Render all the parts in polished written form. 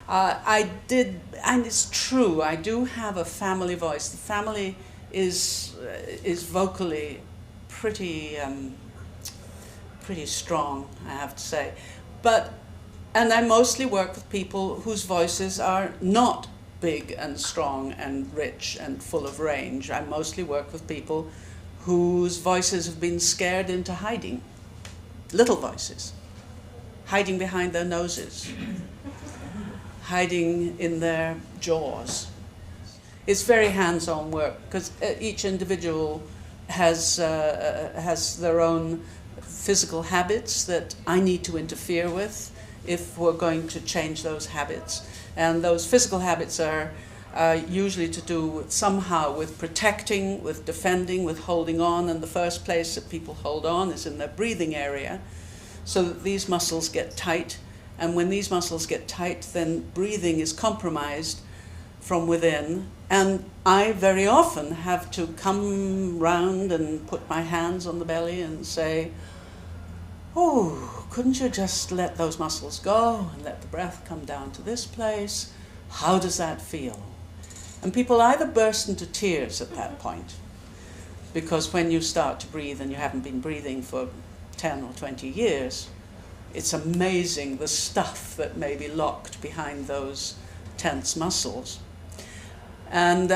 I did, and it's true, I do have a family voice. The family is vocally pretty strong, I have to say. And I mostly work with people whose voices are not big and strong and rich and full of range. I mostly work with people whose voices have been scared into hiding. Little voices, hiding behind their noses, hiding in their jaws. It's very hands-on work because each individual has their own physical habits that I need to interfere with if we're going to change those habits. And those physical habits are usually to do somehow with protecting, with defending, with holding on. And the first place that people hold on is in their breathing area, so that these muscles get tight. And when these muscles get tight, then breathing is compromised from within. And I very often have to come round and put my hands on the belly and say, oh, couldn't you just let those muscles go and let the breath come down to this place? How does that feel? And people either burst into tears at that point, because when you start to breathe and you haven't been breathing for 10 or 20 years, it's amazing the stuff that may be locked behind those tense muscles. And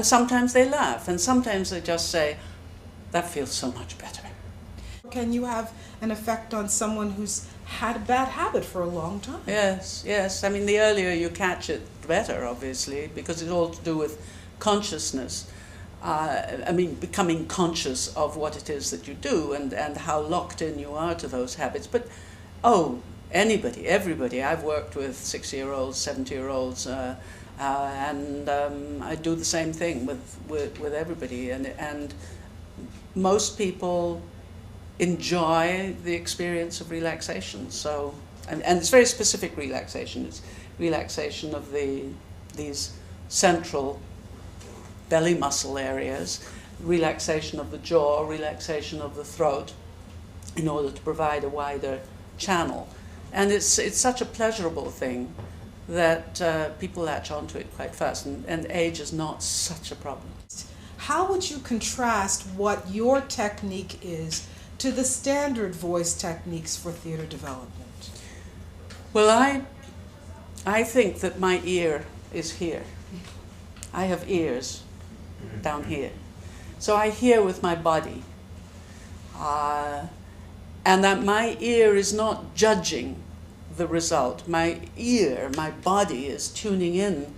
sometimes they laugh, and sometimes they just say, that feels so much better. Can you have an effect on someone who's had a bad habit for a long time? Yes. I mean, the earlier you catch it, the better, obviously, because it's all to do with consciousness. Becoming conscious of what it is that you do and how locked in you are to those habits. But, anybody, everybody. I've worked with 60-year-olds, 70-year-olds, and I do the same thing with everybody. And most people enjoy the experience of relaxation. So, and it's very specific relaxation. It's relaxation of these central belly muscle areas, relaxation of the jaw, relaxation of the throat, in order to provide a wider channel. And it's such a pleasurable thing that people latch onto it quite fast, and age is not such a problem. How would you contrast what your technique is to the standard voice techniques for theater development? Well, I think that my ear is here. I have ears down here. So I hear with my body. And that my ear is not judging the result. My ear, my body is tuning in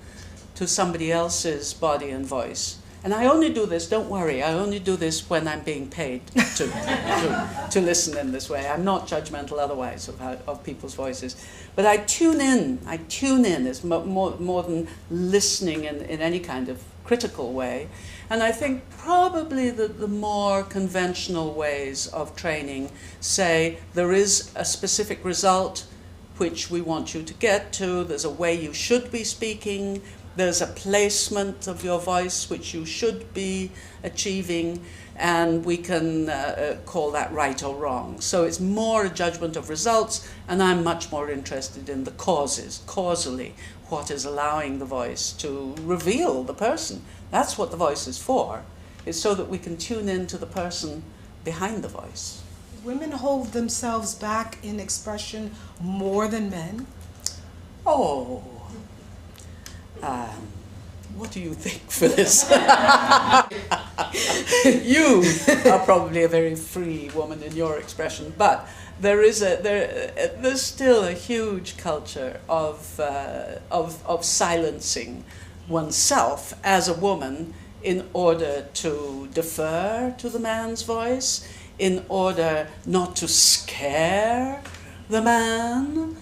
to somebody else's body and voice. And I only do this, don't worry, I only do this when I'm being paid to listen in this way. I'm not judgmental otherwise of people's voices. But I tune in as more than listening in any kind of critical way. And I think probably the more conventional ways of training say there is a specific result which we want you to get to, there's a way you should be speaking, there's a placement of your voice which you should be achieving, and we can call that right or wrong. So it's more a judgment of results, and I'm much more interested in the causes, causally, what is allowing the voice to reveal the person. That's what the voice is for. It's so that we can tune in to the person behind the voice. Women hold themselves back in expression more than men? Oh. What do you think, Phyllis? You are probably a very free woman in your expression, but there's still a huge culture of silencing oneself as a woman in order to defer to the man's voice, in order not to scare the man.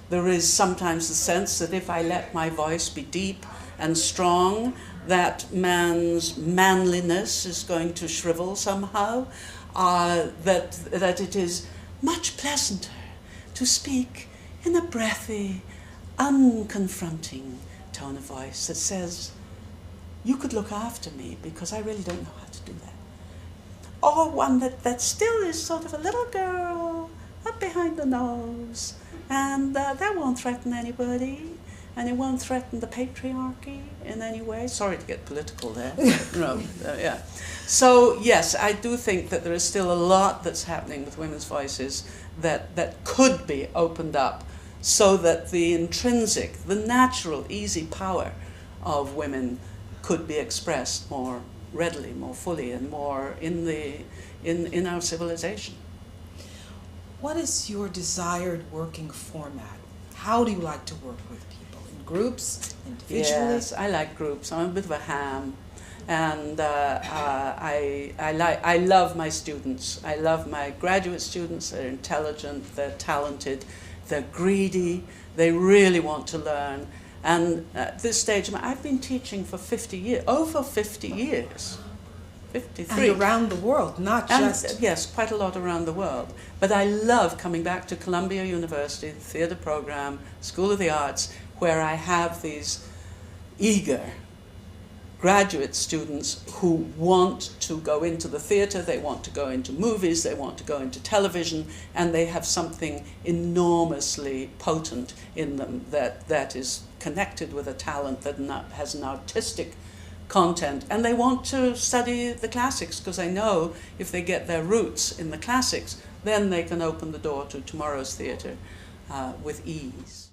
There is sometimes the sense that if I let my voice be deep and strong, that man's manliness is going to shrivel somehow, that it is much pleasanter to speak in a breathy, unconfronting tone of voice that says, you could look after me because I really don't know how to do that. Or one that still is sort of a little girl up behind the nose, And that won't threaten anybody, and it won't threaten the patriarchy in any way. Sorry to get political there. Yeah. So yes, I do think that there is still a lot that's happening with women's voices that could be opened up, so that the intrinsic, the natural, easy power of women could be expressed more readily, more fully, and more in our civilization. What is your desired working format? How do you like to work with people? In groups, individually? Yes, I like groups. I'm a bit of a ham, and I love my students. I love my graduate students. They're intelligent, they're talented, they're greedy, they really want to learn. And at this stage, I've been teaching for 50 years, over 50 years. 53. And around the world, not just... Yes, quite a lot around the world. But I love coming back to Columbia University, the theatre program, School of the Arts, where I have these eager graduate students who want to go into the theatre, they want to go into movies, they want to go into television, and they have something enormously potent in them that is connected with a talent that has an artistic content, and they want to study the classics, because they know if they get their roots in the classics, then they can open the door to tomorrow's theatre with ease.